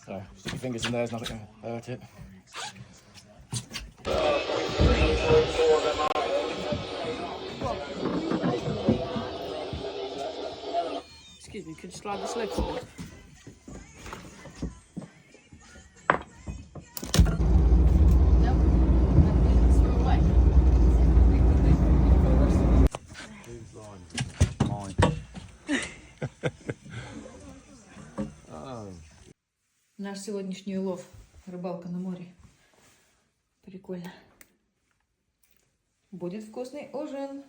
So stick your fingers in there, it's not going to hurt it. Excuse me, could you slide this leg forward? Наш сегодняшний улов. Рыбалка на море. Прикольно. Будет вкусный ужин.